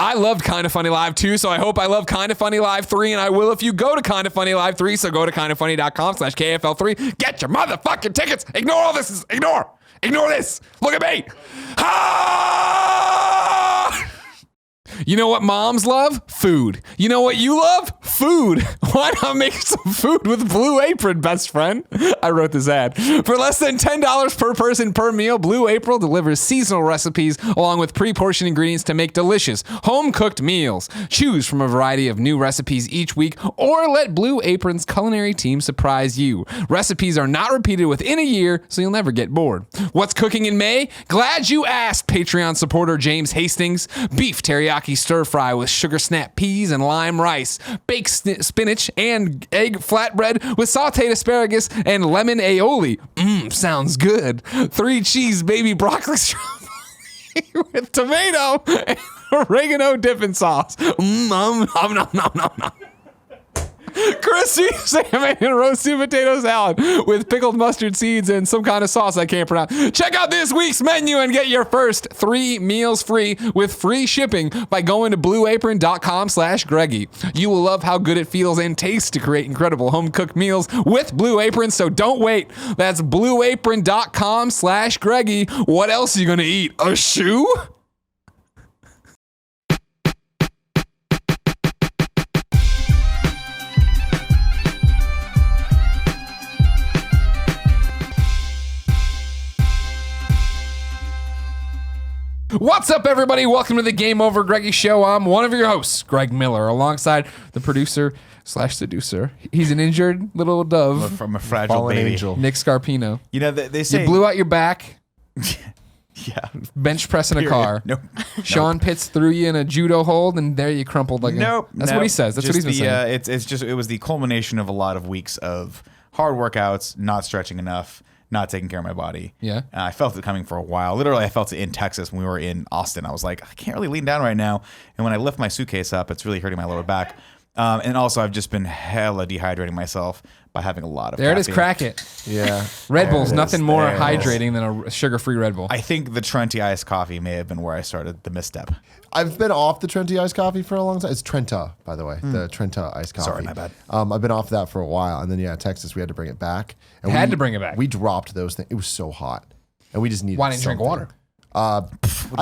I loved Kinda Funny Live 2, so I hope I love Kinda Funny Live 3, and I will if you go to Kinda Funny Live 3, so go to kindafunny.com/KFL3. Get your motherfucking tickets. Ignore all this. Ignore this. Look at me. Ah! You know what moms love? Food. You know what you love? Food. Why not make some food with Blue Apron, best friend? I wrote this ad. For less than $10 per person per meal, Blue Apron delivers seasonal recipes along with pre-portioned ingredients to make delicious, home-cooked meals. Choose from a variety of new recipes each week or let Blue Apron's culinary team surprise you. Recipes are not repeated within a year, so you'll never get bored. What's cooking in May? Glad you asked, Patreon supporter James Hastings. Beef teriyaki stir fry with sugar snap peas and lime rice, baked spinach and egg flatbread with sauteed asparagus and lemon aioli. Sounds good. 3 cheese baby broccoli strawberry with tomato and oregano dipping sauce. Nom nom nom nom. Crispy salmon and roasted potato salad with pickled mustard seeds and some kind of sauce I can't pronounce. Check out this week's menu and get your first 3 meals free with free shipping by going to blueapron.com/Greggy. You will love how good it feels and tastes to create incredible home-cooked meals with Blue Apron, so don't wait. That's blueapron.com/Greggy. What else are you going to eat? A shoe? What's up, everybody? Welcome to the Game Over Greggy Show. I'm one of your hosts, Greg Miller, alongside the producer/seducer. He's an injured little dove from a fragile baby. Angel. Nick Scarpino. You know, they say... You blew out your back. Yeah. Bench pressing a car. Nope. Sean Pitts threw you in a judo hold, and there you crumpled like Nope. That's what he says. That's what he's been saying. It was the culmination of a lot of weeks of hard workouts, not stretching enough, not taking care of my body. Yeah. I felt it coming for a while. Literally, I felt it in Texas when we were in Austin. I was like, I can't really lean down right now. And when I lift my suitcase up, it's really hurting my lower back. And also, I've just been hella dehydrating myself by having a lot of There caffeine. it is, crack it. Yeah. Red Bull's nothing more hydrating than a sugar-free Red Bull. I think the Trenti iced coffee may have been where I started the misstep. I've been off the Trenti iced coffee for a long time. It's Trenta, by the way, the Trenta iced coffee. Sorry, my bad. I've been off that for a while, and then Texas, we had to bring it back. And had to bring it back. We dropped those things. It was so hot, and we just needed. Why didn't you drink water? I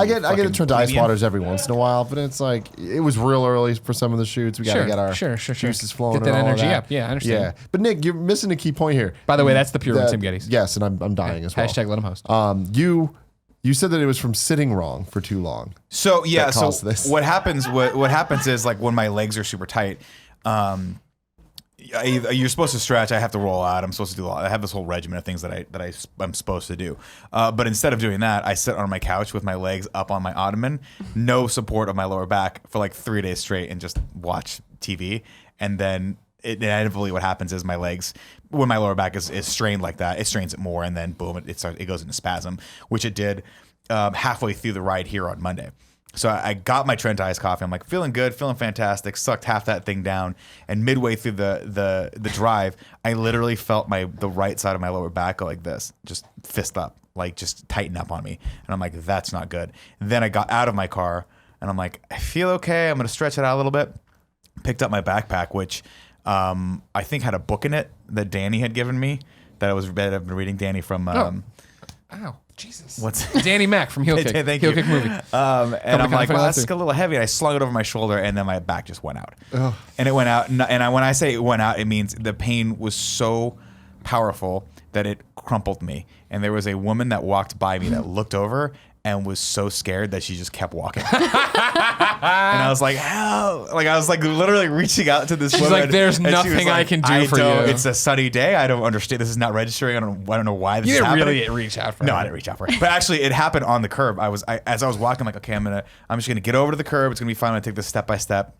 get a Trenta iced waters every once in a while, but it's like it was real early for some of the shoots. We got to get our juices flowing. Get that and all energy that. up. Yeah, I understand. Yeah, but Nick, you're missing a key point here. By the way, that's the pure Tim Gettys. Yes, and I'm dying as well. Hashtag let him host. You said that it was from sitting wrong for too long. So yeah, that caused this. what happens is like when my legs are super tight, you're supposed to stretch. I have to roll out. I'm supposed to do a lot. I have this whole regimen of things that I'm supposed to do. But instead of doing that, I sit on my couch with my legs up on my ottoman, no support of my lower back for like 3 days straight, and just watch TV. And then inevitably what happens is my legs, when my lower back is strained like that, it strains it more, and then boom, it goes into spasm, which it did halfway through the ride here on Monday. So I got my Trent iced coffee. I'm like feeling good, feeling fantastic. Sucked half that thing down, and midway through the drive, I literally felt the right side of my lower back go like this, just fist up, like just tighten up on me. And I'm like, that's not good. And then I got out of my car, and I'm like, I feel okay. I'm gonna stretch it out a little bit. Picked up my backpack, which I think had a book in it that Danny had given me that I've been reading. Danny from Ow, Jesus. What's Danny Mac from Heel Kick. Thank Heel you. Kick movie. And I'm like, well, that's a little heavy. And I slung it over my shoulder, and then my back just went out. Ugh. And it went out. And when I say it went out, it means the pain was so powerful that it crumpled me. And there was a woman that walked by me that looked over and was so scared that she just kept walking. And I was like, how? Like, I was like literally reaching out to this woman. She's like, there's nothing I can do for you. It's a sunny day. I don't understand. This is not registering. I don't know why this is happening. You didn't really reach out for her. No, I didn't reach out for her. But actually, it happened on the curb. As I was walking, I'm like, okay, I'm just gonna get over to the curb. It's gonna be fine. I'm gonna take this step by step.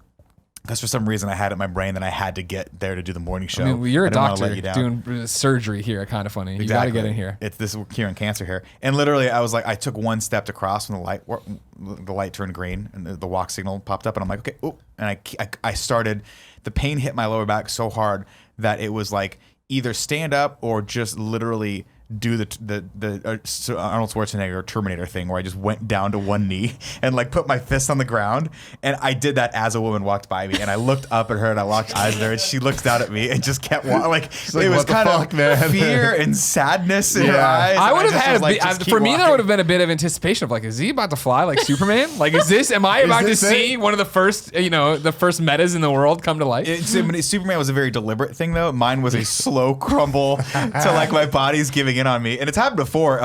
Because for some reason I had it in my brain that I had to get there to do the morning show. I mean, you're a doctor doing surgery here. Kind of funny. Exactly. You got to get in here. We're curing cancer here. And literally, I was like, I took one step to cross when the light turned green and the walk signal popped up, and I'm like, okay, oh, and I started. The pain hit my lower back so hard that it was like either stand up or just literally do the Arnold Schwarzenegger Terminator thing where I just went down to one knee and like put my fist on the ground. And I did that as a woman walked by me, and I looked up at her and I locked eyes with her, and she looked down at me and just kept walking. Like it was kind of fear and sadness in her eyes. I would have had for me that would have been a bit of anticipation of like, is he about to fly like Superman? Like, am I about to see one of the first the first metas in the world come to life? Superman was a very deliberate thing though. Mine was a slow crumble to like my body's giving in on me, and it's happened before.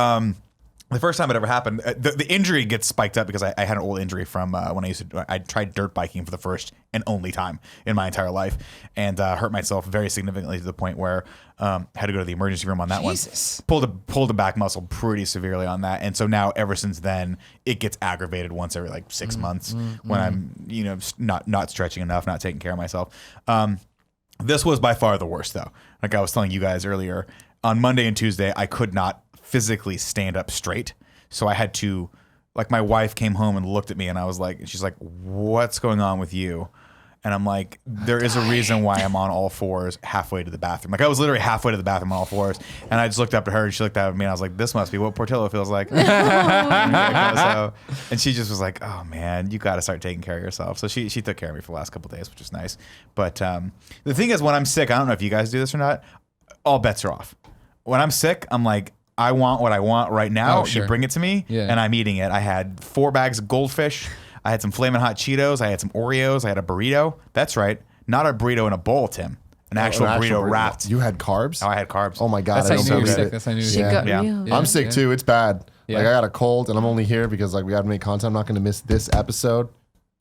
The first time it ever happened, the injury gets spiked up because I had an old injury from when I tried dirt biking for the first and only time in my entire life, and hurt myself very significantly to the point where had to go to the emergency room on that one. Pulled a back muscle pretty severely on that, and so now ever since then it gets aggravated once every like 6 months when I'm not stretching enough, not taking care of myself. This was by far the worst though. Like I was telling you guys earlier, on Monday and Tuesday I could not physically stand up straight, so I had to, like, my wife came home and looked at me, and I was like, she's like, what's going on with you? And I'm like, there is a reason why I'm on all fours halfway to the bathroom. Like I was literally halfway to the bathroom on all fours, and I just looked up at her and she looked at me and I was like, this must be what Portillo feels like. And she just was like, oh man, you got to start taking care of yourself. So she took care of me for the last couple of days, which was nice. But the thing is, when I'm sick, I don't know if you guys do this or not, all bets are off. When I'm sick, I'm like, I want what I want right now. You bring it to me, and I'm eating it. I had 4 bags of goldfish. I had some Flamin' Hot Cheetos. I had some Oreos. I had a burrito. That's right. Not a burrito in a bowl, Tim. An actual burrito wrapped. You had carbs? Oh, I had carbs. Oh, my God. That's how you knew you were sick. That's how you knew you were I'm sick, too. It's bad. Like, I got a cold, and I'm only here because, like, we got to make content. I'm not going to miss this episode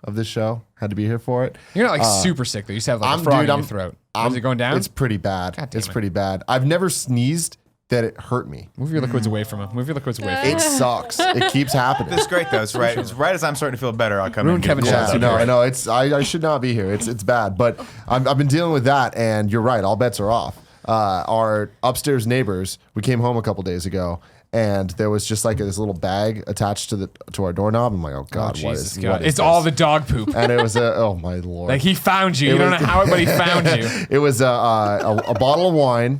of this show. Had to be here for it. You're not, like, super sick, though. You just have, like, a frog in your throat. Is it going down? It's pretty bad. It's pretty bad. I've never sneezed that it hurt me. Move your liquids away from him. It sucks. It keeps happening. It's great though. It's right. It's right as I'm starting to feel better. I'll come Ruin Kevin Chastain. No, I know. I should not be here. It's bad. But I've been dealing with that, and you're right. All bets are off. Our upstairs neighbors. We came home a couple days ago, and there was just like this little bag attached to our doorknob. I'm like, oh God, what is it's this? all the dog poop. And it was oh my Lord. Like he found you. You don't know how, but he found you. It was a bottle of wine.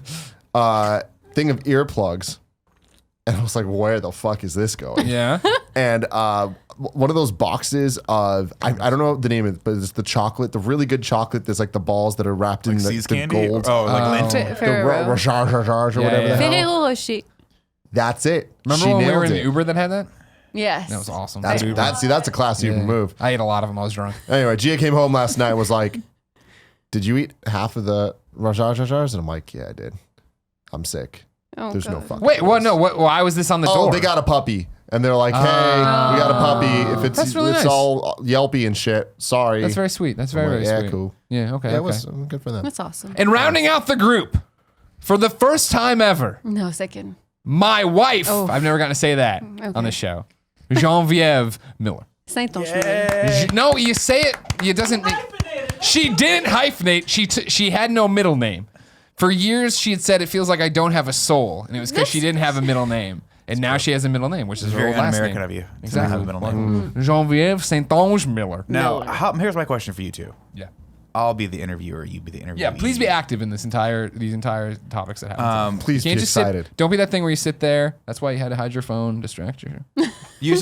Thing of earplugs, and I was like, where the fuck is this going? Yeah. And one of those boxes of I don't know the name of it, but it's the chocolate, the really good chocolate. There's like the balls that are wrapped in the gold. Oh, like lint. The Rajaj or whatever the hell. That's it. Remember when we were in the Uber that had that? Yes. That was awesome. That's a classy Uber move. I ate a lot of them. I was drunk. Anyway, Gia came home last night and was like, did you eat half of the Rajaj? And I'm like, yeah, I did. I'm sick. Oh, There's God. no fucking. Wait, what? No, why was this on the door? Oh, they got a puppy, and they're like, "Hey, we got a puppy. If it's really nice. all Yelpy and shit, sorry." That's very sweet. That's very yeah, sweet. Cool. Yeah, okay. Yeah, okay. it was good for them. That's awesome. And rounding out the group, for the first time ever, No, second. my wife. Oh. I've never gotten to say that on the show. Genevieve Miller. No, you say it. It doesn't. She didn't hyphenate. She had no middle name. For years, she had said, it feels like I don't have a soul. And it was because she didn't have a middle name. And now she has a middle name, which is her very last un-American name. of you. Exactly. Have a middle name. Genevieve Saint-Onge Miller. Now, here's my question for you two. Yeah. I'll be the interviewer. You be the interviewee. Yeah, please be active in these entire topics that happen. Please be excited. Don't be that thing where you sit there. That's why you had to hide your phone, distract you.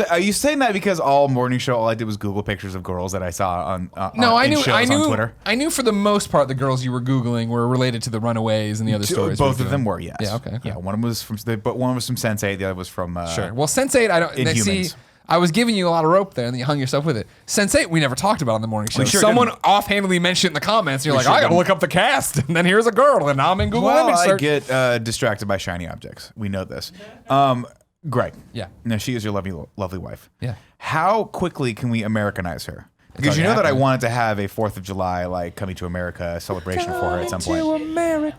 Are you saying that because all morning show, all I did was Google pictures of girls that I saw on Twitter? I knew for the most part the girls you were Googling were related to the Runaways and the other stories. Both of them were, yes. Yeah, okay. Yeah, one was from Sense8, the other was from sure. Well, Sense8, I don't Inhumans. see. I was giving you a lot of rope there, and then you hung yourself with it. Sense8, we never talked about on the morning show. Someone offhandedly mentioned in the comments, and you're like, I gotta look up the cast, and then here's a girl, and now I'm in Google image search. I get distracted by shiny objects. We know this. Greg. Yeah. Now, she is your lovely wife. Yeah. How quickly can we Americanize her? Because you know that I wanted to have a 4th of July, like, coming to America celebration for her at some point.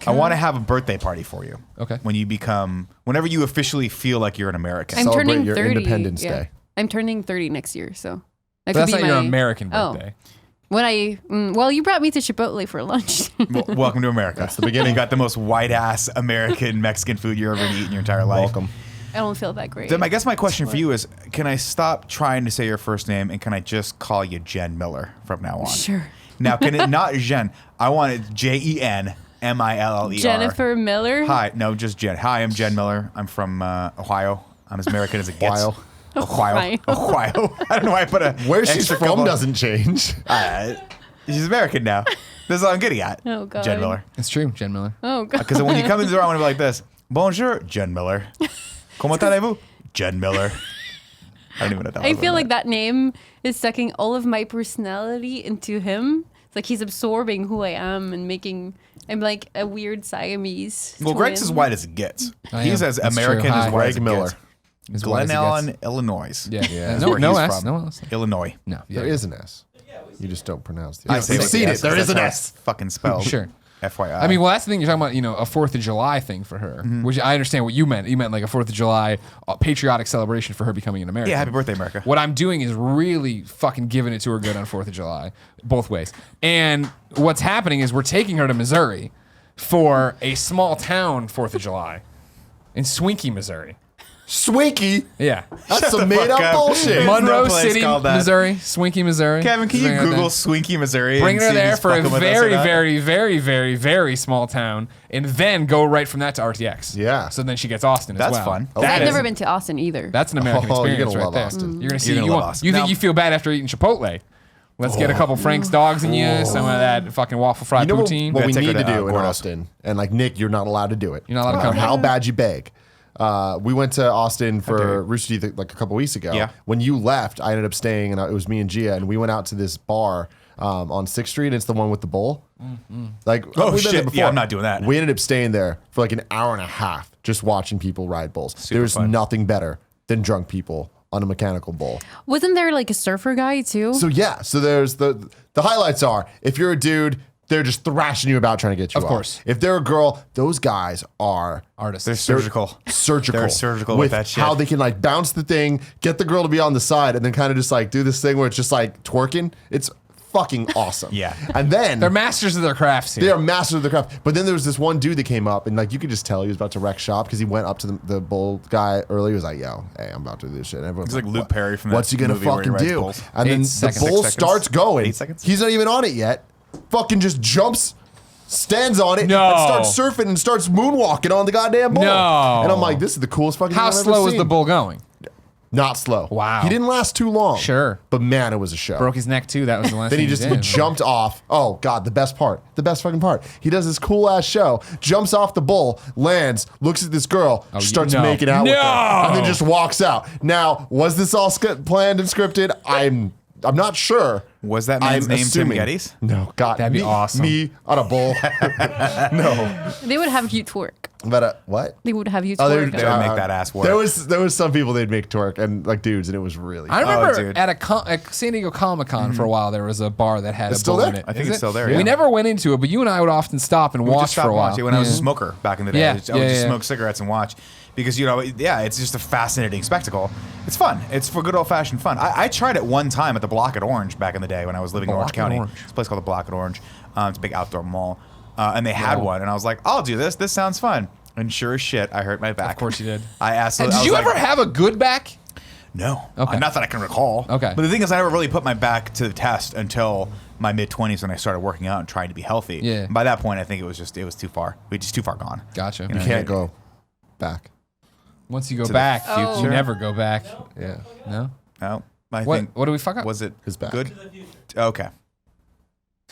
I want to have a birthday party for you. Okay. Whenever you officially feel like you're an American. I'm turning your 30. Independence Day. I'm turning 30 next year, so that's not your American birthday. Well, you brought me to Chipotle for lunch. Welcome to America. That's the beginning. You got the most white-ass American Mexican food you're ever going to eat in your entire life. Welcome. I don't feel that great. Then I guess my question for you is, can I stop trying to say your first name, and can I just call you Jen Miller from now on? Sure. Now, can it not Jen? I want it Jen, Miller. Jennifer Miller. Hi, no, just Jen. Hi, I'm Jen Miller. I'm from Ohio. I'm as American as it gets. Ohio. Ohio. I don't know why I put a. Where she's extra from couple- doesn't change. She's American now. This is all I'm getting at. Oh, God. Jen Miller. It's true, Jen Miller. Oh, God. Because when you come into the door, I want to be like this. Bonjour, Jen Miller. Comment allez-vous? Jen Miller. I don't even know that I was feel on like that name is sucking all of my personality into him. It's like he's absorbing who I am and I'm like a weird Siamese. Well, Greg's as twin. white as it gets. I He's am. as That's American true. as Hi. white as Greg it Miller. gets. As white as Glen it Allen, gets. Illinois. Yeah. Yeah. No, where no he's S. from. No S. Illinois. No. Yeah. There is an S. You just don't pronounce the I S. say You've with seen the it. There is an that's S. how it's fucking spelled. Sure. FYI. I mean, well, that's the thing you're talking about, a 4th of July thing for her, which I understand what you meant. You meant like a 4th of July patriotic celebration for her becoming an American. yeah, happy birthday, America. What I'm doing is really fucking giving it to her good on 4th of July, both ways. And what's happening is we're taking her to Missouri for a small town 4th of July in Swinky, Missouri. Swinky. Yeah. That's some the made fuck up up. bullshit. There's Monroe no place City, called that. Missouri. Swinky, Missouri. Kevin, can you Something like Google that. Swinky, Missouri? Bring and her see if there he's for a fucking with us or very, not? very, very, very, very small town, and then go right from that to RTX. Yeah. So then she gets Austin as That's well. fun. That I've is- never been to Austin either. That's an American Oh, you're experience gonna right love there. Austin. You're gonna see. You're gonna You, love want, Austin. you think Now- you feel bad after eating Chipotle? Let's get a couple Frank's dogs in you, some of that fucking waffle fried You know poutine. what we Gotta take need her to to, do in Gordo's. Austin? And like Nick, you're not allowed to do it. You're not allowed to No come. matter how bad you beg. We went to Austin dare for you. Rooster Teeth like a couple weeks ago. Yeah. When you left, I ended up staying, and it was me and Gia, and we went out to this bar on 6th Street. It's the one with the bowl. Like, Oh, we've been there shit. before. Yeah, I'm not doing that. We ended up staying there for like an hour and a half, just watching people ride bulls. Super There's fun. nothing better than drunk people on a mechanical bull. Wasn't there like a surfer guy too? So yeah, so there's the highlights are if you're a dude, they're just thrashing you about trying to get you Of off. course. If they're a girl, those guys are Artists. They're surgical. surgical. They're surgical with that shit. How they can like bounce the thing, get the girl to be on the side, and then kind of just like do this thing where it's just like twerking. It's fucking awesome. Yeah. And then They're masters of their crafts here. they are masters of the craft. But then there was this one dude that came up, and like you could just tell he was about to wreck shop because he went up to the bull guy early. He was like, "Yo, hey, I'm about to do this shit." And everyone's He's like Luke "What- Perry from that What's he gonna movie where he fucking rides do?" bulls. And then 8 the seconds. bull 6 seconds. starts going. 8 seconds? He's not even on it yet. Fucking just jumps. Stands on it No. and starts surfing and starts moonwalking on the goddamn bull. No. And I'm like, this is the coolest fucking How thing I've slow ever was the seen. bull going? Not slow. Wow. He didn't last too long. Sure. But man, it was a show. Broke his neck too. That was the last Then thing he just did. jumped off. Oh God, the best part, the best fucking part. He does this cool ass show, jumps off the bull, lands, looks at this girl, starts no. making out with her, No. and then just walks out. Now, was this all planned and scripted? I'm not sure. Was that man's I'm name Tim assuming. Gettys? No, God, That'd be awesome. Me on a bull. No, They would have you twerk. but what? They would have you Oh, twerk. They would make that ass work. There was some people they'd make twerk and like dudes, and it was really. I remember dude. at at San Diego Comic-Con for a while, there was a bar that had It's a still bull there? in it. I think Is it's it? still there, We yeah. never went into it, but you and I would often stop and We would watch just stop for a and while. watch it when I was a Yeah. smoker back in the day. Yeah, I would just yeah. smoke cigarettes and watch because it's just a fascinating spectacle. It's fun. It's for good old fashioned fun. I tried it one time at the Block at Orange back in the day when I was living in Orange Block at County. Orange. It's a place called the Block at Orange. It's a big outdoor mall, and they had one, and I was like, I'll do this. This sounds fun. And sure as shit, I hurt my back. Of course you did. I asked. Did you ever have a good back? No. Okay. Not that I can recall. Okay. But the thing is, I never really put my back to the test until my mid-20s when I started working out and trying to be healthy. Yeah. And by that point, I think it was too far. We just too far gone. Gotcha. You know, You can't go back. Once you go To the back, future. you never go back. Yeah. No. No. I What? think. What do we fuck up? Was it His back. good? Okay.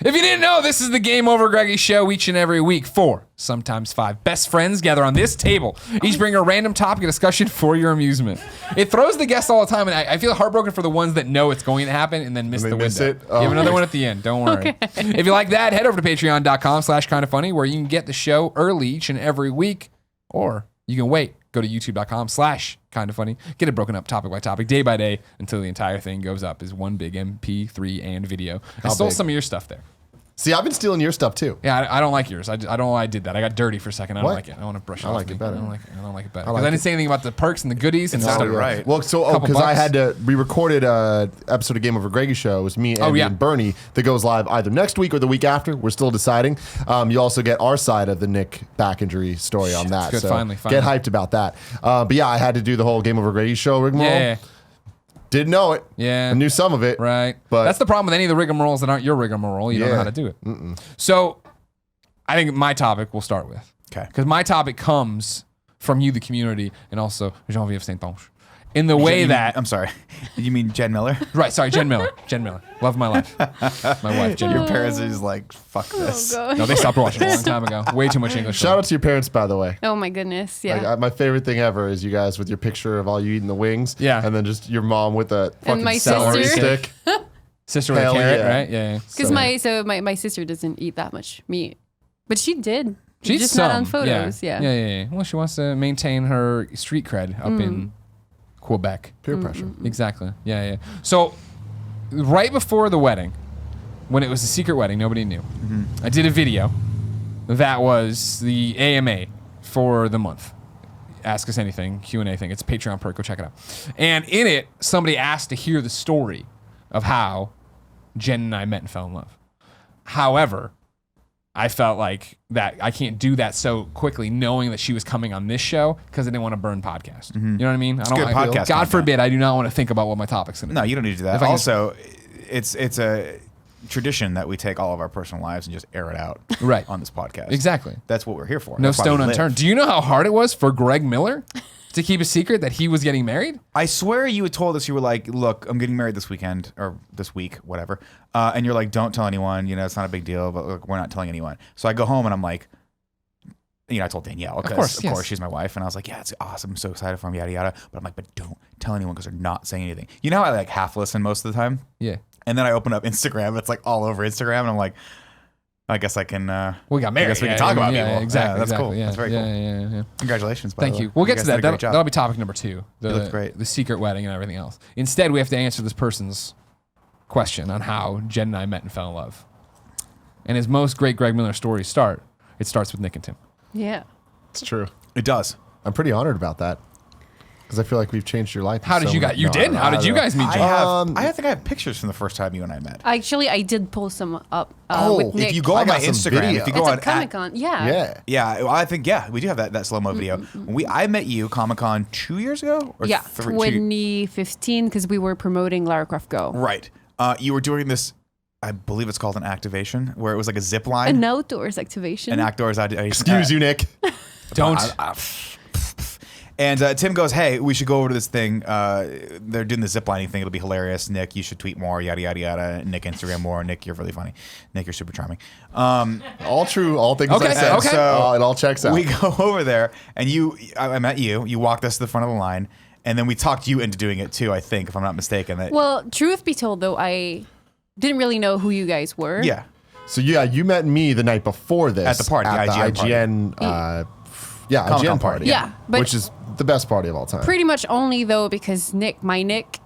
If you didn't know, this is the Game Over Greggy show each and every week. 4, sometimes 5 best friends gather on this table. Each bring a random topic of discussion for your amusement. It throws the guests all the time, and I feel heartbroken for the ones that know it's going to happen and then miss And the they miss window. it? Oh. You have another one at the end. Don't worry. If you like that, head over to patreon.com/kindafunny where you can get the show early each and every week, or you can wait. Go to youtube.com/kindafunny. Get it broken up topic by topic, day by day, until the entire thing goes up as one big MP3 and video. I stole big? some of your stuff there. See, I've been stealing your stuff too. Yeah, I don't like yours. I don't know why I did that. I got dirty for a second. I don't What? like it. I want to brush it I off like me. it better. I don't like it. I don't like it better. I Because like I didn't it. say anything about the perks and the goodies. And sounded all. right. Well, so Couple because I bucks. had to, we recorded a episode of Game Over Greggy show. It was me, Andy, yeah. and Bernie that goes live either next week or the week after. We're still deciding. You also get our side of the Nick back injury story on that. Good, so finally. get hyped about that. But yeah, I had to do the whole Game Over Greggy show rigmarole. Yeah, Didn't know it. yeah. I knew some of it. Right. But that's the problem with any of the rigmaroles that aren't your rigmarole. You don't know Yeah. how to do it. So I think my topic we'll start with. Okay. Because my topic comes from you, the community, and also Genevieve Saint-Onge. In the way that... I'm sorry. You mean Jen Miller? Right, sorry, Jen Miller. Jen Miller. Love of my life. My wife, Jen Your Miller. parents are just like, fuck this. God. No, they stopped watching a long time ago. Way too much English. Shout out to your parents, by the way. Oh my goodness. Yeah. Like, my favorite thing ever is you guys with your picture of all you eating the wings. Yeah. And then just your mom with a fucking my celery sister. stick. Sister with a Hell carrot, yeah. right? Yeah. Because my sister doesn't eat that much meat, but she did. She's just some. not on photos. Yeah. Yeah. Well, she wants to maintain her street cred up in Quebec. Peer pressure. Exactly. Yeah. So, right before the wedding, when it was a secret wedding, nobody knew. I did a video that was the AMA for the month. Ask Us Anything, Q&A thing. It's a Patreon perk. Go check it out. And in it, somebody asked to hear the story of how Jen and I met and fell in love. However, I felt like that I can't do that so quickly, knowing that she was coming on this show because I didn't want to burn podcast. You know what I mean? I don't. good podcast God content. forbid, I do not want to think about what my topic's going to be. No, you don't need to do that. If I can- Also, it's a tradition that we take all of our personal lives and just air it out Right. on this podcast. Exactly. That's what we're here for. No That's why stone we live. unturned. Do you know how hard it was for Greg Miller to keep a secret that he was getting married? I swear you had told us, you were like, look, I'm getting married this weekend or this week, whatever. And you're like, don't tell anyone, it's not a big deal, but look, we're not telling anyone. So I go home and I'm like, I told Danielle, because course, yes. she's my wife. And I was like, yeah, it's awesome. I'm so excited for him, yada, yada. But I'm like, but don't tell anyone because they're not saying anything. You know how I like half listen most of the time? Yeah. And then I open up Instagram. It's like all over Instagram. And I'm like, I guess I can. We got married. I guess we can talk about people. Exactly. Yeah, that's cool. exactly, Yeah, that's very cool. Yeah. Congratulations. By Thank the way. you. We'll get guys to that. did a great job. That'll be topic number 2. looked great. The secret wedding and everything else. Instead, we have to answer this person's question on how Jen and I met and fell in love. And as most great Greg Miller stories start, it starts with Nick and Tim. Yeah. It's true. It does. I'm pretty honored about that because I feel like we've changed your life. How did you guys? You did? How did you guys meet? I Jen? think I have pictures from the first time you and I met. Actually, I did pull some up Oh, with Nick. If you go I on my got some Instagram, video. if you go it's on a Comic-Con. Yeah. yeah, I think we do have that slow mo video. I met you Comic-Con 2 years ago, or Yeah, 3, 2015, because we were promoting Lara Croft Go. right? You were doing this. I believe it's called an activation, where it was like a zip line. An outdoors activation. An outdoors. Excuse you, Nick. Don't. And Tim goes, hey, we should go over to this thing. They're doing the ziplining thing. It'll be hilarious. Nick, you should tweet more, yada, yada, yada. Nick, Instagram more. Nick, you're really funny. Nick, you're super charming. All true. All things Okay, I said. okay. So it all checks out. We go over there, and I met you. You walked us to the front of the line, and then we talked you into doing it too, I think, if I'm not mistaken. Well, truth be told, though, I didn't really know who you guys were. Yeah. So yeah, you met me the night before this At the party, at the the IGN IGN. Comic-Con IGN party. Yeah, but- which is the best party of all time. Pretty much only, though, because my Nick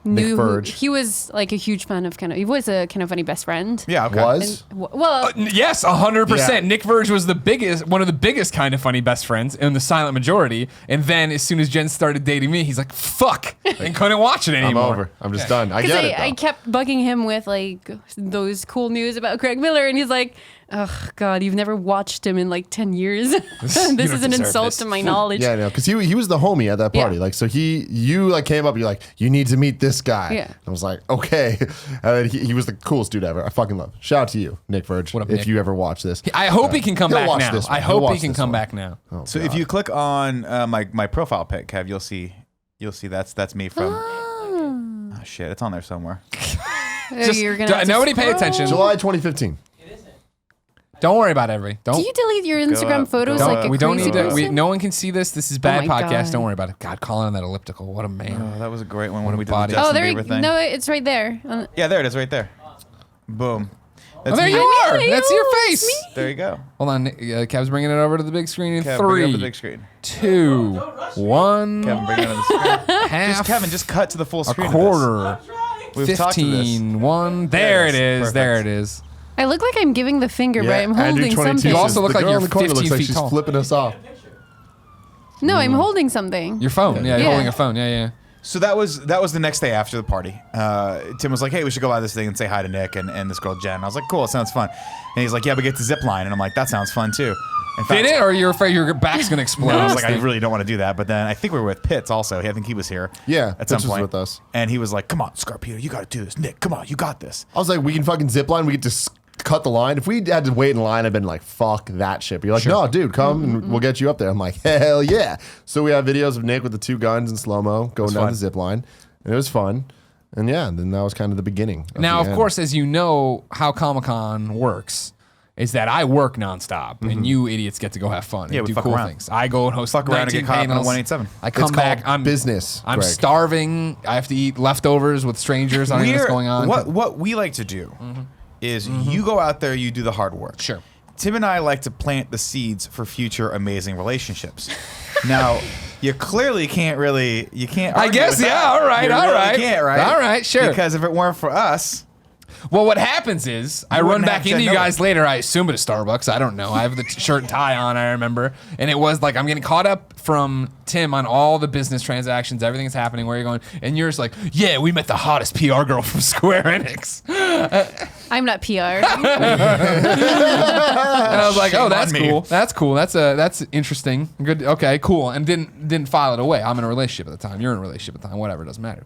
knew Verge. he was like a huge fan of he was a Kind of Funny best friend. Yeah, okay. Was Well, Yes, 100%. Yeah. Nick Verge was one of the biggest Kind of Funny best friends in the silent majority. And then as soon as Jen started dating me, he's like, fuck, and couldn't watch it I'm anymore. over. I'm just done. I because get it. I though. kept bugging him with like those cool news about Greg Miller, and he's like, "Oh God, you've never watched him in like 10 years. This don't is an deserve insult this." to my knowledge." Yeah, no, because he was the homie at that party. Yeah. Like, so you like came up, you're like, you need to meet this guy. Yeah. I was like, okay. And then he was the coolest dude ever. I fucking love. Shout out to you, Nick Verge. What up, if Nick? you ever watch this. I hope he can come He'll back watch now. this one. I He'll hope he watch can this come one. back now. Oh, So God. if you click on my profile pic, Kev, you'll see that's me from. Oh shit, it's on there somewhere. Just You're gonna have to nobody pay scroll. attention. July 2015. Don't worry about it, everybody. Do you delete your Instagram up, photos go like up. a We don't crazy need to. person? No one can see this. This is bad my podcast. God. Don't worry about it. God, calling on that elliptical. What a man. Oh, that was a great one when we did the body. Justin Oh, there you Bieber thing. No, it's right there. Yeah, there it is, right there. Boom. That's there me. you are. Hey, That's your it's face. me. There you go. Hold on. Kev's bringing it over to the big screen in Kev, bring it up 3, the big screen. 2, 1. Kevin, bring it on the screen. Half. Kevin, just cut to the full a screen. quarter. We've talked to this. 15. 1. There it is. Perfect. There it is. I look like I'm giving the finger, but I'm Andrew holding 22 something. You says, also look the like girl you're in the corner 15 looks like feet she's tall. flipping us off. No, I'm holding something. Your phone. Yeah, you're Yeah. holding a phone. Yeah. So that was the next day after the party. Tim was like, hey, we should go by this thing and say hi to Nick and this girl Jen. I was like, cool, it sounds fun. And he's like, yeah, we get to zip line. And I'm like, that sounds fun too. In fact, Did it, or you're afraid your back's gonna explode? No, I was on this like, I thing? really don't want to do that. But then I think we were with Pitts also. I think he was here. Yeah, at some Pitts was point with us. And he was like, come on, Scarpino, you got to do this. Nick, come on, you got this. I was like, we can fucking zip line. We get to cut the line. If we had to wait in line, I'd been like, fuck that shit. But you're like, no, dude, come and we'll get you up there. I'm like, hell yeah. So we have videos of Nick with the 2 guns in slow-mo going down the zip line. And it was fun. And yeah, then that was kind of the beginning. Now, of course, as you know how Comic-Con works, is that I work nonstop, and you idiots get to go have fun and we do fuck cool around. things. I go and host Fuck around and 19 get caught up in a panels. 187. I come back. I'm business. I'm Greg. starving. I have to eat leftovers with strangers. I don't know what's going on. What we like to do is you go out there, you do the hard work. Sure. Tim and I like to plant the seeds for future amazing relationships. Now, you clearly can't really, you can't. I argue guess, with yeah. that. All right, You all really right. Can't, right? All right, sure. Because if it weren't for us, Well, what happens is I run wouldn't back have into said you no. guys later. I assume at a Starbucks. I don't know. I have the shirt and tie on, I remember. And it was like I'm getting caught up from Tim on all the business transactions, everything that's happening, where you're going. And you're just like, yeah, we met the hottest PR girl from Square Enix. I'm not PR. And I was like, oh, that's on me. cool. That's cool. That's interesting. Good. Okay, cool. And didn't file it away. I'm in a relationship at the time. You're in a relationship at the time. Whatever. It doesn't matter.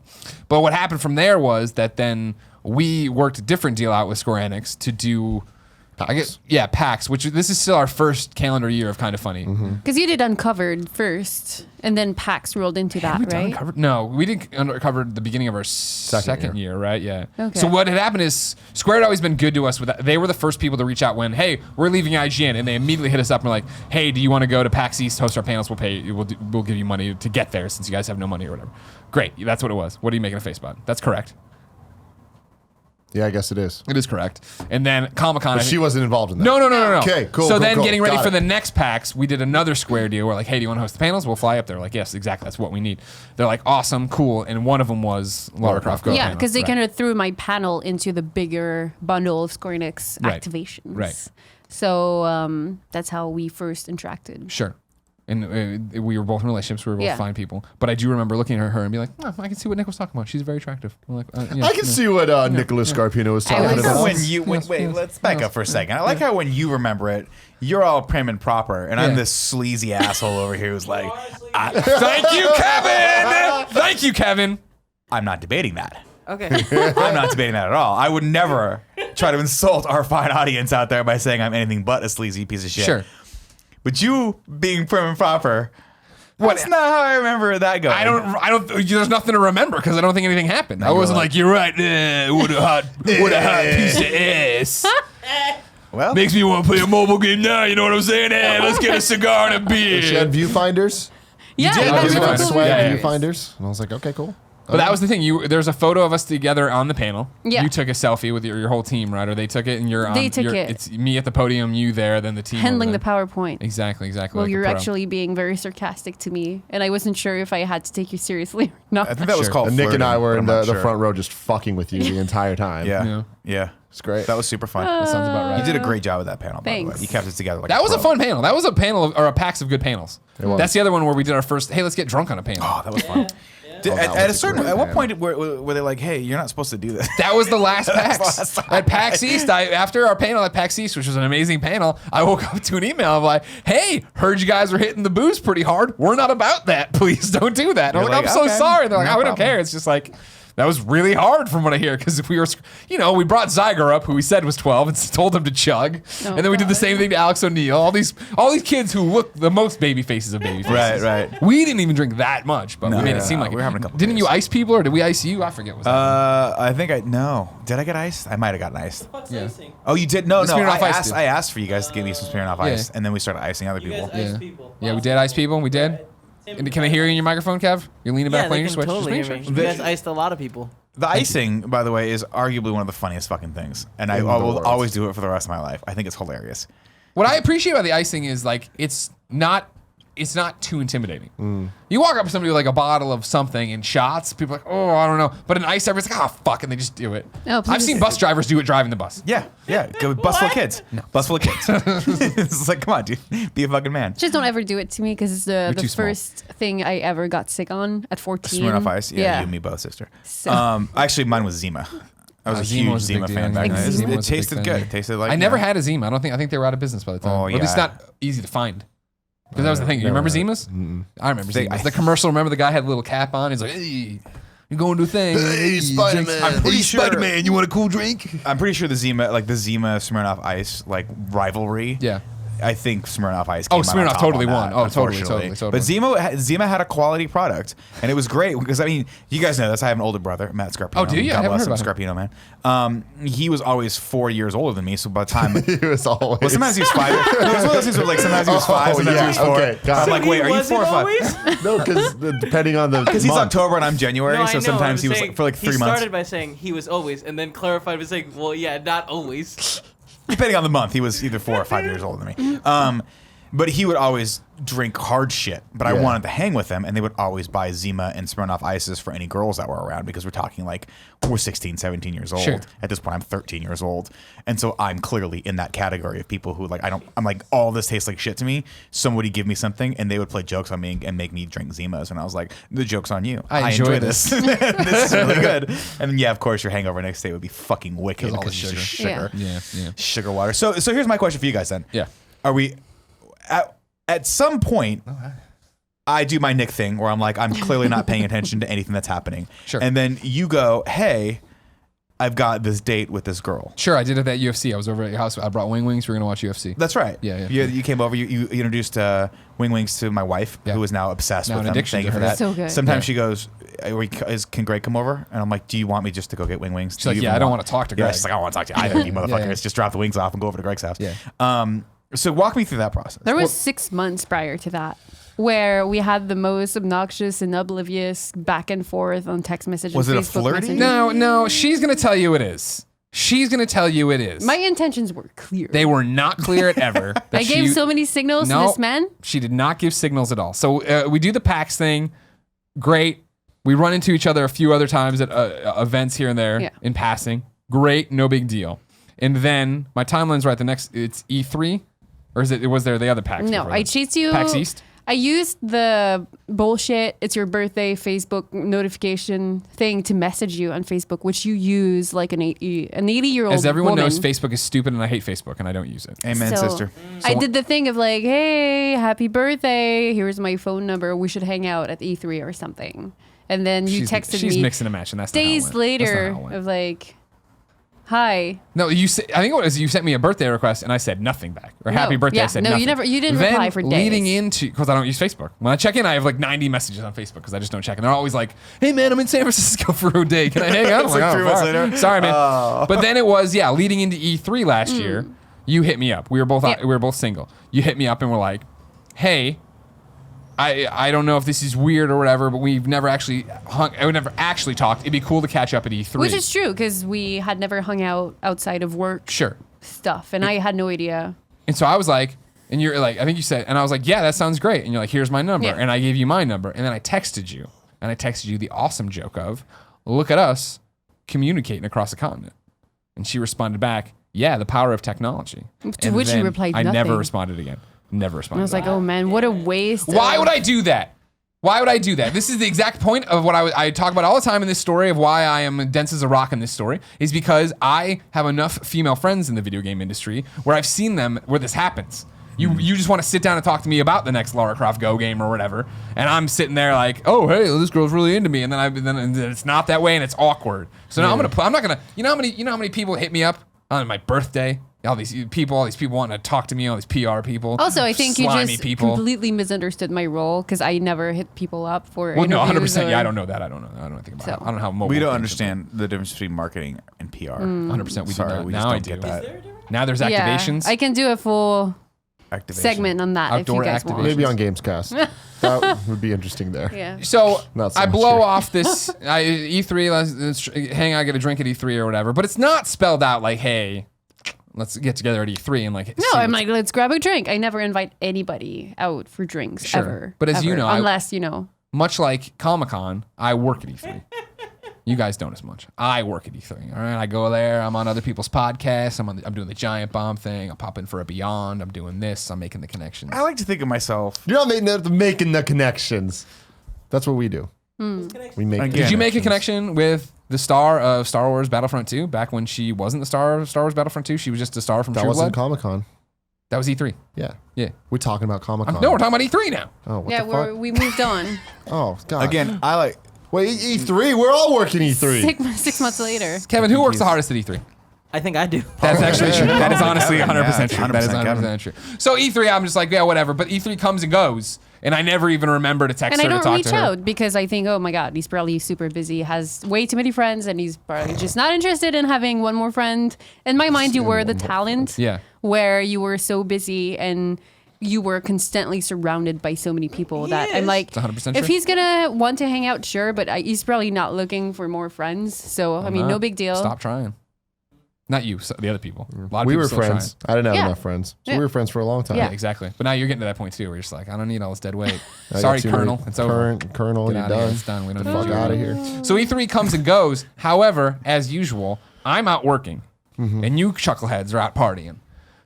But what happened from there was that then we worked a different deal out with Square Enix to do, I guess, PAX, which this is still our first calendar year of Kind of Funny. Because you did Uncovered first, and then PAX rolled into that, right? Uncovered? No, we did Uncover the beginning of our second year, right? Yeah. Okay. So what had happened is Square had always been good to us with that. They were the first people to reach out when, hey, we're leaving IGN, and they immediately hit us up and were like, hey, do you want to go to PAX East, host our panels? We'll pay you. We'll give you money to get there since you guys have no money or whatever. Great. That's what it was. What are you making a face about? That's correct. Yeah, I guess it is. It is correct. And then Comic-Con. But she wasn't involved in that. No. Okay, cool. So cool, then cool. getting ready Got for it. the next PAX, we did another Square deal. We're like, hey, do you want to host the panels? We'll fly up there. Like, yes, exactly. That's what we need. They're like, awesome, cool. And one of them was Lara Croft Go. Yeah, because they kind of threw my panel into the bigger bundle of Square Enix Right. activations. Right. So that's how we first interacted. Sure. And we were both in relationships. We were both fine people. But I do remember looking at her and be like, oh, I can see what Nick was talking about. She's very attractive. I'm like, yeah, I can see what Nicholas Scarpino was talking I was- about. when you wait, let's back up for a second. I like how when you remember it, you're all prim and proper, and I'm Yeah. this sleazy asshole over here who's like, thank you, Kevin. Thank you, Kevin. I'm not debating that. Okay. I'm not debating that at all. I would never try to insult our fine audience out there by saying I'm anything but a sleazy piece of shit. Sure. But you being prim and proper, that's not how I remember that going. I don't. There's nothing to remember because I don't think anything happened. I wasn't like, you're right. What a hot piece of ass. Well, Makes me want to play a mobile game now. You know what I'm saying? Hey, let's get a cigar and a beer. She had viewfinders. Yeah, did? you Oh, guys you were did. cool. Swag Yeah. viewfinders. And I was like, okay, cool. But that was the thing. There's a photo of us together on the panel. Yeah. You took a selfie with your whole team, right? Or they took it, and you're on. They took it. It's me at the podium, you there, then the team Handling over the there. PowerPoint. Exactly. Well, like a you're pro. actually being very sarcastic to me, and I wasn't sure if I had to take you seriously or not. I think that was Sure. called And Nick and I flirting, were but in I'm the not sure. front row just fucking with you the entire time. Yeah. It's great. That was super fun. That sounds about right. You did a great job with that panel, by the way. Thanks. You kept it together like That was a pro. fun panel. That was a panel or a PAX of good panels. was. That's the other one where we did our first. Hey, let's get drunk on a panel. Oh, that was fun. Did, that at was a a certain, great at what panel. point were they like, "Hey, you're not supposed to do this"? That was the last PAX. last time. At PAX East, after our panel at PAX East, which was an amazing panel, I woke up to an email of like, hey, heard you guys were hitting the booze pretty hard. We're not about that. Please don't do that. And I'm You're like, like, I'm so okay, sorry. They're like, no we don't problem. care. It's just like, that was really hard from what I hear because if we were, we brought Zyger up, who we said was 12, and told him to chug, and then we did the same thing to Alex O'Neill. All these kids who look the most baby faces of baby faces. Right. We didn't even drink that much, but we made it seem like we were having a couple Didn't days. you ice people or did we ice you? I forget what was I think Did I get iced? I might have gotten iced. What's Yeah. icing? Oh, you did? No. The Smirnoff Ice did. I asked for you guys to give me some Smirnoff Ice, Yeah. and then we started icing other You people. guys ice Yeah. people. Yeah, we did ice people. We did. And can I hear you in your microphone, Kev? You're leaning back Yeah, playing they your can Switch. totally Just hear make me. sure. You guys iced a lot of people. The icing, by the way, is arguably one of the funniest fucking things, and I In the will world. always do it for the rest of my life. I think it's hilarious. What I appreciate about the icing is like it's not too intimidating. You walk up to somebody with like a bottle of something and shots, people are like, oh, I don't know. But an ice, everybody's like, oh, fuck, and they just do it. Oh, I've please. seen bus drivers do it driving the bus. Yeah. Go bus full of kids. Bus full of kids. It's like, come on, dude, be a fucking man. Just don't ever do it to me because it's the too small. first thing I ever got sick on at 14. Smirnoff Ice. Yeah, you and me both, sister. So- Actually, mine was Zima. I was a Zima huge was a big Zima deal. fan back Yeah, then. Zima It was a big tasted thing, good. yeah. It tasted like I never had a Zima. I think they were out of business by the time. Oh, Or at least yeah. not easy to find. Because that was the thing. You remember Zimas? I remember They- Zimas. The commercial, remember the guy had a little cap on? He's like, hey. You're going to a thing. Hey, Spider-Man. I'm pretty Hey, sure. Spider-Man, you want a cool drink? I'm pretty sure the Zima Smirnoff Ice like rivalry. Yeah. I think Smirnoff Ice came out on Smirnoff top totally on won. that, Oh, totally. unfortunately. But Zima had a quality product, and it was great because I mean, you guys know this. I have an older brother, Matt Scarpino. Oh, do you? I God haven't bless heard him, about Scarpino, man. He was always 4 years older than me, so by the time He was always. well, sometimes he was 5. No, it was one of those things where like sometimes he was 5, sometimes he was 4. Okay, got I'm it. like, wait, are you 4 or 5? Always? No, because depending on the. Because he's month. October and I'm January, No, I so know, sometimes I'm he was saying like, for like 3 He months. started by saying he was always, and then clarified by saying, well, yeah, not always. Depending on the month, he was either 4 or 5 years older than me. But he would always drink hard shit. But I Yeah. wanted to hang with him, and they would always buy Zima and Smirnoff Ices for any girls that were around because we're talking like we're 16, 17 years old. Sure. At this point, I'm 13 years old. And so I'm clearly in that category of people who like, I'm like, all this tastes like shit to me. Somebody give me something, and they would play jokes on me and make me drink Zimas. And I was like, the joke's on you. I enjoy this. This is really good. And then, yeah, of course, your hangover next day would be fucking wicked all the because it's just sugar. sugar. Yeah. Sugar water. So here's my question for you guys then. Yeah. Are we at some point I do my Nick thing where I'm like, I'm clearly not paying attention to anything that's happening. Sure. And then you go, hey, I've got this date with this girl. Sure, I did it at UFC. I was over at your house. I brought wings. We were going to watch UFC. That's right. Yeah. You came over. You introduced Wings to my wife, Yeah. who is now obsessed Now with an them. addiction Thank to you for her. that. So good. Sometimes Yeah. she goes, "Can Greg come over?" And I'm like, "Do you want me just to go get Wings?" She's like, yeah, I don't want to talk to Yeah, Greg. she's like, I don't want to talk to you either, you motherfuckers. Yeah. Just drop the wings off and go over to Greg's house. Yeah. So walk me through that process. There was 6 months prior to that where we had the most obnoxious and oblivious back and forth on text messages. Was and it a Facebook flirty? Messenger. No, she's going to tell you it is. She's going to tell you it is. My intentions were clear. They were not clear at ever. I gave so many signals to this man. She did not give signals at all. So we do the PAX thing. Great. We run into each other a few other times at events here and there in passing. Great. No big deal. And then my timeline's right. It's E3? Or was there the other PAX? No, before I that? chased you. PAX East? I used the bullshit, it's your birthday Facebook notification thing to message you on Facebook, which you use like an 80-year-old As everyone woman. knows, Facebook is stupid and I hate Facebook and I don't use it. Amen, So, sister. I did the thing of like, hey, happy birthday. Here's my phone number. We should hang out at E3 or something. And then you texted she's me mixing and matching. That's not how it days went. That's later not how it went. of like, hi. No, I think it was you sent me a birthday request and I said nothing back. Or happy birthday, yeah, I said no, nothing. you didn't Then reply for days. leading into, because I don't use Facebook. When I check in, I have like 90 messages on Facebook because I just don't check. And they're always like, hey man, I'm in San Francisco for a day. Can I hang out? I'm It's like 3 months later. Sorry, man. But then it was, leading into E3 last year, you hit me up. We were both single. You hit me up and were like, hey, I don't know if this is weird or whatever, but we've never actually talked. It'd be cool to catch up at E3. Which is true because we had never hung out outside of work Sure. stuff. And I had no idea. And so I was like, and you're like, I think you said, and I was like, yeah, that sounds great. And you're like, here's my number. Yeah. And I gave you my number. And then I texted you. And I texted you the awesome joke of, look at us communicating across the continent. And she responded back, yeah, the power of technology. To And which you then replied I never nothing. responded again. Never responded. And I was like, oh man, what a waste. why would I do that? Why would I do that? This is the exact point of what I talk about all the time in this story of why I am dense as a rock in this story is because I have enough female friends in the video game industry where I've seen them where this happens. You just want to sit down and talk to me about the next Lara Croft Go game or whatever, and I'm sitting there like, oh hey, this girl's really into me, and then it's not that way and it's awkward. So now I'm not gonna. You know how many people hit me up on my birthday? All these people wanting to talk to me, all these PR people. Also, I think you slimy just people. completely misunderstood my role because I never hit people up for Well, no, interviews 100%. or- Yeah, I don't know that. I don't know anything about So- it. I don't know how mobile. We don't things understand the difference between marketing and PR. 100%. We Sorry, do not. we just Now I don't do. get that. Now there's Yeah, activations. I can do a full Activation. segment on that Outdoor if you guys activation. want. Maybe on Gamescast. That would be interesting there. Yeah. So Not so I much blow here. off this E3. Let's hang out, get a drink at E3 or whatever. But it's not spelled out like, hey, let's get together at E3 and like. No, I'm like, let's grab a drink. I never invite anybody out for drinks Sure. ever. But as you ever, know, unless you know. much like Comic-Con, I work at E3. You guys don't as much. I work at E3. All right, I go there. I'm on other people's podcasts. I'm doing the Giant Bomb thing. I'm popping for a Beyond. I'm doing this. I'm making the connections. I like to think of myself. You're not making the connections. That's what we do. We make. Again, Did you make a connections. connection with the star of Star Wars Battlefront 2 back when she wasn't the star of Star Wars Battlefront 2? She was just a star from That True wasn't Blood. Comic Con. That was E3. Yeah. Yeah. We're talking about Comic Con. No, we're talking about E3 now. Oh, what Yeah, the fuck? we moved on. Oh, God. Again, I like. Wait, E3? We're all working E3. 6 months later. Kevin, who works the hardest at E3? I think I do. That's actually true. That is honestly Kevin, 100% yeah, true. That is 100% 100% true. So E3, I'm just like, yeah, whatever. But E3 comes and goes, and I never even remember to text And I her to don't talk reach to her. out because I think, oh my God, he's probably super busy, has way too many friends, and he's probably just not interested in having one more friend. In my mind, you were the talent Yeah. where you were so busy and you were constantly surrounded by so many people that I'm like, It's 100% if true. he's going to want to hang out, sure, but he's probably not looking for more friends. So, I mean, no big deal. Stop trying. Not you, so the other people. A lot of We people were still friends. I didn't have Yeah. enough friends. So Yeah. we were friends for a long time. trying. Yeah. Yeah, exactly. But now you're getting to that point too, where you're just like, I don't need all this dead weight. I got Sorry, too many- Colonel. It's over. Colonel, Get you're out of here. done. It's done. We don't Get need the fuck you. out of here. So E3 comes and goes. However, as usual, I'm out working, and you chuckleheads are out partying.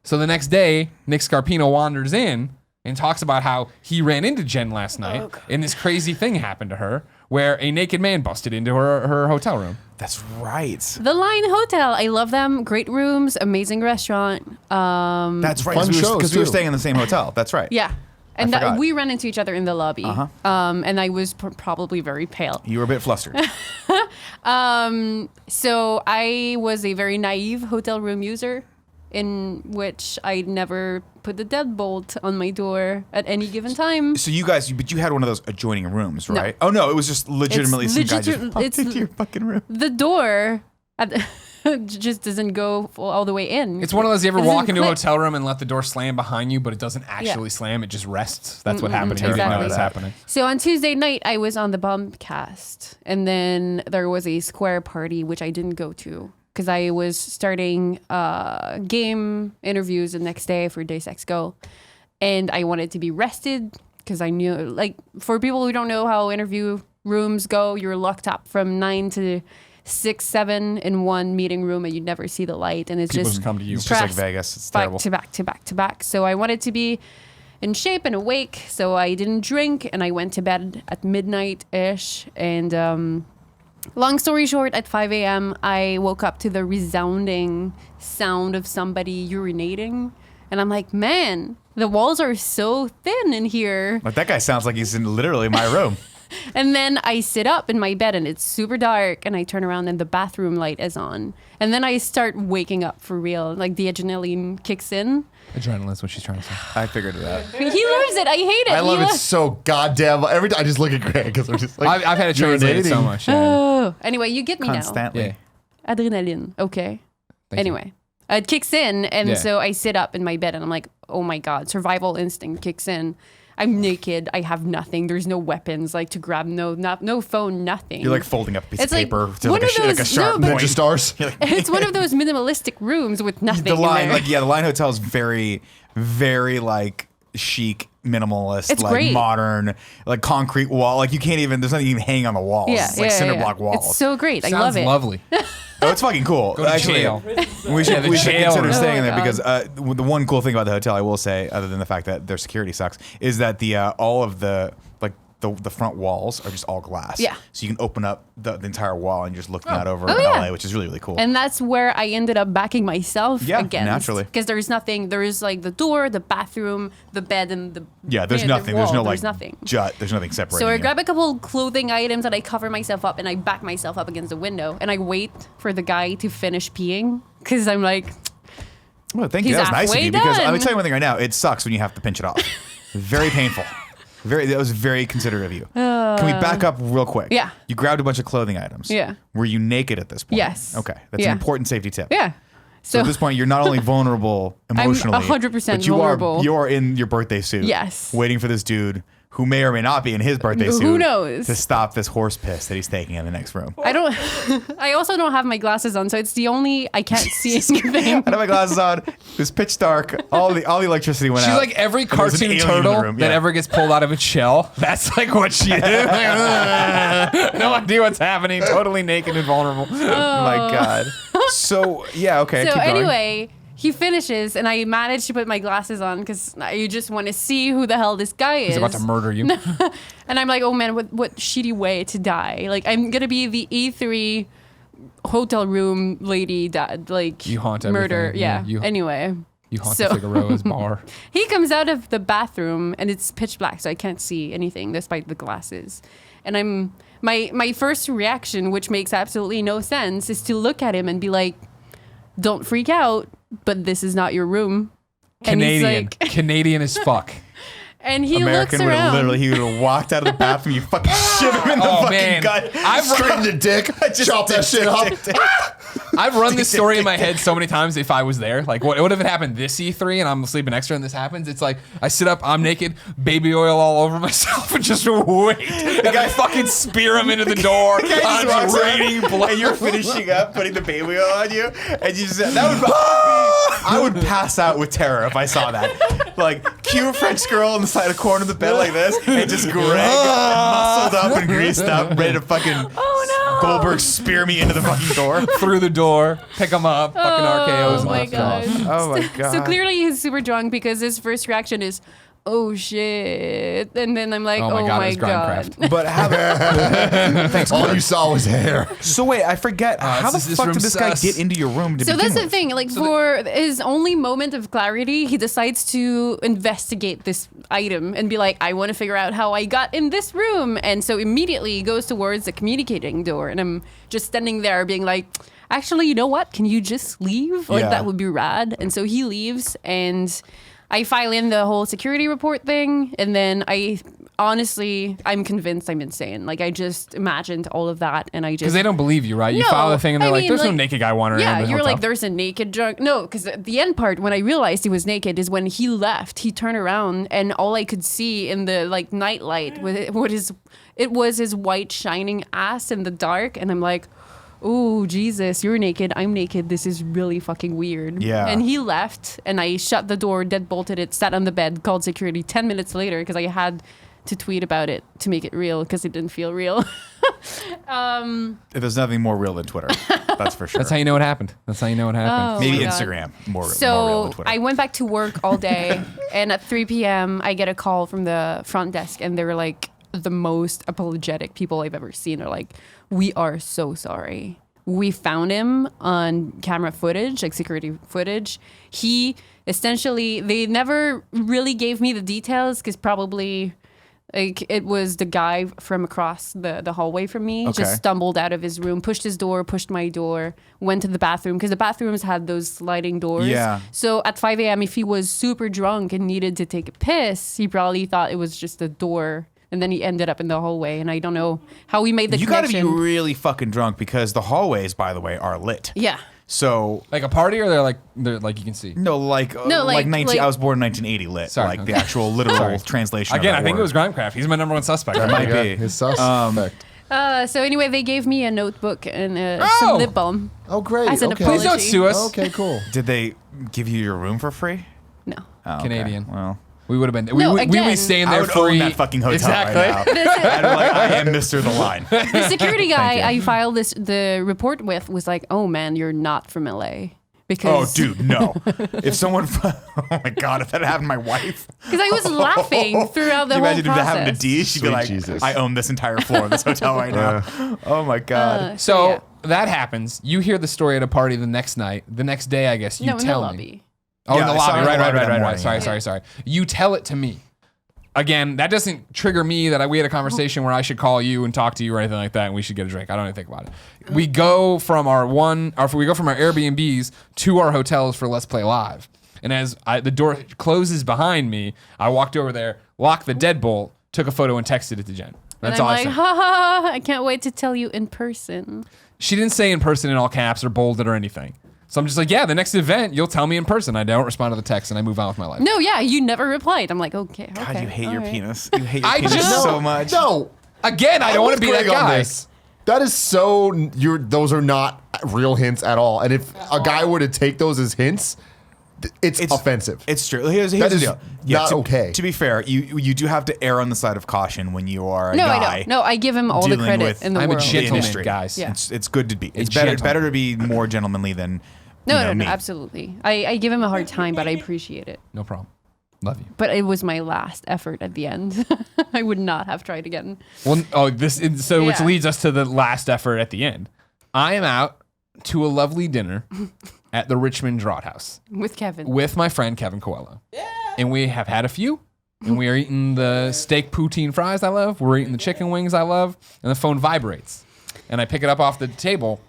So the next day, Nick Scarpino wanders in and talks about how he ran into Jen last night, and this crazy thing happened to her, where a naked man busted into her hotel room. That's right. The Line Hotel, I love them. Great rooms, amazing restaurant. That's right. Fun shows, Because we were too. staying in the same hotel. That's right. Yeah. And forgot. we ran into each other in the lobby. Uh-huh. And I was probably very pale. You were a bit flustered. So I was a very naive hotel room user in which I never put the deadbolt on my door at any given time. So but you had one of those adjoining rooms, right? Oh no, it was just legitimately It's some guy just legit- popped it's- into your fucking room. The door just doesn't go all the way in. It's one of those, you ever It doesn't walk into a click. hotel room and let the door slam behind you, but it doesn't actually slam, it just rests. That's what happened. You didn't know exactly. that's happening. So on Tuesday night, I was on the Bombcast, and then there was a Square party, which I didn't go to because I was starting game interviews the next day for Deus Ex Go, and I wanted to be rested because I knew, like, for people who don't know how interview rooms go, you're locked up from 9 to 6, 7 in one meeting room, and you never see the light, and it's People just just come to you. It's just like press Vegas. It's back terrible. to back to back to back. So I wanted to be in shape and awake, so I didn't drink, and I went to bed at midnight ish. And long story short, at 5 a.m., I woke up to the resounding sound of somebody urinating, and I'm like, man, the walls are so thin in here. Like that guy sounds like he's in literally my room. And then I sit up in my bed and it's super dark, and I turn around and the bathroom light is on. And then I start waking up for real. Like the adrenaline kicks in. Adrenaline's what she's trying to say. I figured it out. He loves it. I hate it. I love He it lo- so goddamn. Every time I just look at Greg because I'm just like, I've had to translate it so urinating. much. Yeah. Oh. Anyway, you get me now. Constantly. Yeah. Adrenaline. Okay. Thank you. Anyway, it kicks in, and Yeah. so I sit up in my bed, and I'm like, oh my God, survival instinct kicks in. I'm naked. I have nothing. There's no weapons like to grab. No phone. Nothing. You're like folding up a piece It's of like paper to one like of like a those- sharp no, but- point. Ninja stars. You're like- It's one of those minimalistic rooms with nothing. the in line, there. like the line hotel is very, very like chic, minimalist, It's like great. modern, like concrete wall. Like you can't even. There's nothing even hanging on the walls. Yeah, It's like yeah, cinder yeah. block walls. It's so great. I Sounds love it. lovely. Oh, it's fucking cool. Go to Actually, jail. we should, the we should jail consider room. staying in Oh there my because the one cool thing about the hotel, I will say, other than the fact that their security sucks, is that the all of the like the front walls are just all glass. Yeah. So you can open up the entire wall and just look out over Oh, yeah. LA, which is really, really cool. And that's where I ended up backing myself Yeah, against. naturally. Because there's nothing. There is like the door, the bathroom, the bed, and the yeah, there's the nothing. wall. There's no like There's nothing. jut. There's nothing separating. So I you. grab a couple clothing items and I cover myself up and I back myself up against the window and I wait for the guy to finish peeing because I'm like, Well, thank you. He's That was nice of halfway you because let me done. tell you one thing right now. It sucks when you have to pinch it off. Very painful. That was very considerate of you. Can we back up real quick? Yeah. You grabbed a bunch of clothing items. Yeah. Were you naked at this point? Yes. Okay. That's Yeah. an important safety tip. yeah. So at this point, you're not only vulnerable emotionally, 100% but you vulnerable. you are in your birthday suit. Yes. Waiting for this dude who may or may not be in his birthday Who suit. knows? To stop this horse piss that he's taking in the next room. I don't. I also don't have my glasses on, so it's the only I can't see anything. I had my glasses on. It was pitch dark. All the electricity went She's out. like every And there was an cartoon alien in the turtle room. that Yeah. ever gets pulled out of its shell. That's like what she is. No idea what's happening. Totally naked and vulnerable. Oh my god. So yeah, okay. So keep going. anyway, he finishes, and I managed to put my glasses on because you just want to see who the hell this guy is. He's about to murder you. And I'm like, oh man, what shitty way to die. Like, I'm going to be the E3 hotel room lady that, like, You haunt murder. everything. Yeah. Yeah, you- Anyway. You haunt So- the Figueroa's bar. He comes out of the bathroom and it's pitch black, so I can't see anything despite the glasses. And my first reaction, which makes absolutely no sense, is to look at him and be like, "Don't freak out, but this is not your room." Canadian. And he's like, Canadian as fuck. and he American looks would have around. literally, he would have walked out of the bathroom, you fucking shit him in the Oh, fucking man. gut. Straight in the dick. Chop that shit up. I've run this story in my head so many times if I was there. Like, what if it happened this E3 and I'm sleeping extra and this happens? It's like, I sit up, I'm naked, baby oil all over myself, and just wait. And I fucking spear him into the door. Guy just I'm walks raining out, blood. and you're finishing up, putting the baby oil on you, and you just I would pass out with terror if I saw that. Like, cue a French girl on the side of the corner of the bed like this, and just Greg muscled up and greased up, ready to fucking Goldberg spear me into the fucking door. Through the door, pick him up, fucking RKOs. Oh and my let's go. god. Oh my god. So clearly he's super drunk because his first reaction is, "Oh shit," and then I'm like, Oh "Oh my God, my it was god." Grimecraft. But thanks. All you saw was hair. So wait, I forget. How the this fuck room's did this guy sus. get into your room to So begin that's the with? thing. Like for his only moment of clarity, he decides to investigate this item and be like, "I want to figure out how I got in this room." And so immediately he goes towards the communicating door, and I'm just standing there being like, "Actually, you know what? Can you just leave? Like Yeah. that would be rad." And so he leaves, and I file in the whole security report thing, and then I'm convinced I'm insane. Like I just imagined all of that, and I just Because they don't believe you, right? You No, file the thing and they're I like, mean, there's no like- naked guy wandering around yeah, the you're hotel. like, there's a naked drunk. No, because the end part when I realized he was naked is when he left. He turned around and all I could see in the like night light was his white shining ass in the dark, and I'm like, "Oh Jesus, you're naked. I'm naked. This is really fucking weird." Yeah. And he left, and I shut the door, deadbolted it, sat on the bed, called security 10 minutes later because I had to tweet about it to make it real because it didn't feel real. There's nothing more real than Twitter. That's for sure. That's how you know what happened. That's how you know what happened. Oh Maybe my God. Instagram more real So than Twitter. I went back to work all day, and at 3 p.m. I get a call from the front desk, and they were like the most apologetic people I've ever seen. They're like, "We are so sorry. We found him on camera footage, like security footage. He essentially, they never really gave me the details because probably." Like it was the guy from across the hallway from me, Okay. just stumbled out of his room, pushed his door, pushed my door, went to the bathroom because the bathrooms had those sliding doors. Yeah. So at 5 a.m., if he was super drunk and needed to take a piss, he probably thought it was just a door. And then he ended up in the hallway. And I don't know how we made the You gotta be connection. really fucking drunk because the hallways, by the way, are lit. Yeah. So Like a party, or they're like you can see. no, like like- 19. like- I was born in 1980 lit. Sorry, like okay. the actual literal translation. Again, of that I think it word. was Grimecraft. He's my number one suspect. That might Yeah, be. his suspect. So anyway, they gave me a notebook and Oh! some lip balm. Oh, great. As an okay. Please don't apology. sue us. Okay, cool. Did they give you your room for free? No. Oh, okay. Canadian. Well, We would have been. No, we again, be staying I there would free. own that fucking hotel Exactly. right now. I'd be like, I am Mr. The Line. The security guy Thank you. I filed the report with was like, "Oh man, you're not from LA." Oh, Because dude, no. If someone, oh my god, if that happened to my wife, Because I was laughing throughout the can you whole imagine if that happened to process. Dee? She'd be Sweet like, Jesus. I own this entire floor of this hotel right now. Oh my god. So yeah. that happens. You hear the story at a party the next night. The next day, I guess you No, in the tell me. lobby. Oh, Yeah, in the I saw lobby. it in the Right. lobby that morning, Sorry. You tell it to me. Again, that doesn't trigger me that we had a conversation where I should call you and talk to you or anything like that, and we should get a drink. I don't even think about it. We go from our Airbnbs to our hotels for Let's Play Live. And as the door closes behind me, I walked over there, locked the deadbolt, took a photo, and texted it to Jen. That's and I'm all I like, said. ha ha ha, I can't wait to tell you in person. She didn't say in person in all caps or bolded or anything. So I'm just like, yeah, the next event, you'll tell me in person. I don't respond to the text and I move on with my life. No, yeah, you never replied. I'm like, okay. God, you hate all your right. penis. You hate your I penis just- so much. No. Again, I don't want to be that Greg on guy. this. That is so. Those are not real hints at all. And if a guy were to take those as hints, it's offensive. It's true. Here's That the is deal. not okay. To be fair, you do have to err on the side of caution when you are a No, guy. I don't. No, I give him all the dealing credit with- in the I'm a world. gentleman, industry. guys. Yeah. It's good to be. It's gentleman. better to be more gentlemanly than No, me. absolutely. I give him a hard time, but I appreciate it. No problem. Love you. But it was my last effort at the end. I would not have tried again. Well, which Yeah. leads us to the last effort at the end. I am out to a lovely dinner at the Richmond Draught House With Kevin. with my friend Kevin Coelho. Yeah. And we have had a few. and we are eating the steak poutine fries I love. We're eating the chicken wings I love, and the phone vibrates. And I pick it up off the table,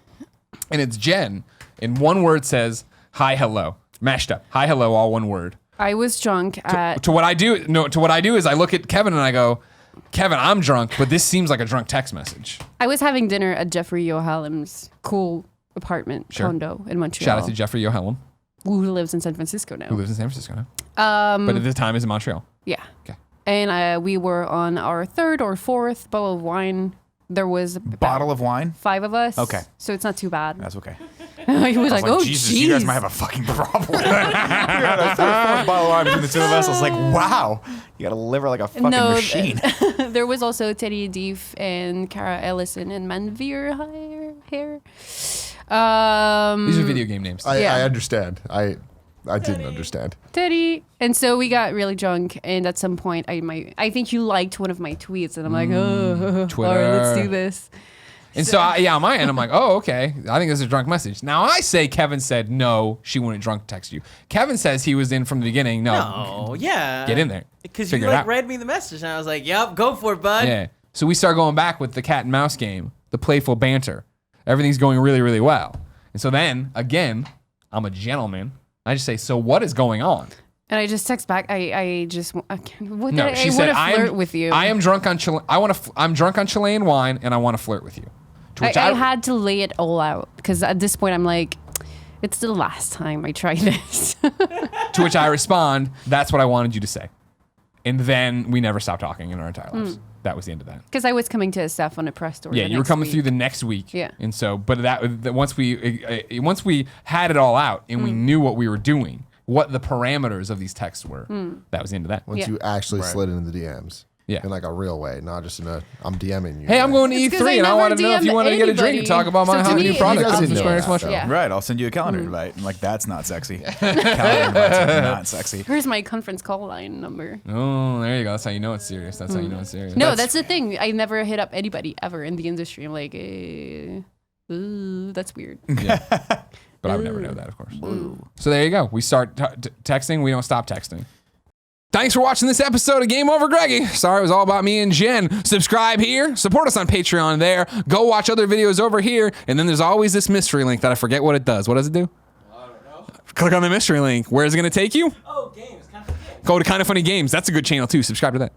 and it's Jen. And one word says, hi, hello. Mashed up. Hi, hello, all one word. I was drunk at. To what I do is I look at Kevin and I go, Kevin, I'm drunk, but this seems like a drunk text message. I was having dinner at Jeffrey Yohalim's cool apartment condo in Montreal. Shout out to Jeffrey Yohalim, who lives in San Francisco now. who lives in San Francisco now. But at the time is in Montreal. Yeah. Okay. And we were on our third or fourth bottle of wine. There was about Bottle of wine? 5 of us. Okay. So it's not too bad. That's okay. He was like, oh, Jesus, jeez. you guys might have a fucking problem. You got a third bottle of wine between the two of us. I was like, wow, you got a liver like a fucking machine. There was also Teddy Deef and Cara Ellison and Manveer here. These are video game names. I understand. I didn't understand. Teddy. And so we got really drunk. And at some point, I think you liked one of my tweets. And I'm like, oh, Twitter. all right, let's do this. And so on my end, I'm like, oh, okay. I think this is a drunk message. Now I say Kevin said no, she wouldn't drunk text you. Kevin says he was in from the beginning. No, yeah. Get in there. Because you Figure it out. read me the message, and I was like, yep, go for it, bud. Yeah. So we start going back with the cat and mouse game, the playful banter. Everything's going really, really well. And so then, again, I'm a gentleman. I just say, so what is going on? And I just text back. I want No, she said, to flirt with you. I am drunk on I'm drunk on Chilean wine, and I want to flirt with you. To which I had to lay it all out because at this point I'm like, it's the last time I try this. To which I respond, that's what I wanted you to say. And then we never stopped talking in our entire lives. That was the end of that. Because I was coming to SF on a press tour. Yeah, the you were next coming week. through the next week. Yeah. And so, but that once we had it all out and we knew what we were doing, what the parameters of these texts were, that was the end of that. Once Yeah. you actually slid into the DMs. Yeah. In like a real way, not just in a I'm DMing you. Hey, I'm going to It's 'cause E3 I and I never want to know if you DM'd want to get a drink and anybody. talk about So my to how me, new it product doesn't comes to know Square that, Enix though. Yeah. Right, I'll send you a calendar invite. And like, that's not sexy. Calendar invites are not sexy. Here's my conference call line number. Oh, there you go. That's how you know it's serious. That's how you know it's serious. No, that's the thing. I never hit up anybody ever in the industry. I'm like, ooh, that's weird. Yeah. But I would never know that, of course. So there you go. We start texting. We don't stop texting. Thanks for watching this episode of Game Over Greggy. Sorry, it was all about me and Jen. Subscribe here. Support us on Patreon there. Go watch other videos over here. And then there's always this mystery link that I forget what it does. What does it do? I don't know. Click on the mystery link. Where is it going to take you? Oh, games. Kind of Go to Kind of Funny Games. That's a good channel too. Subscribe to that.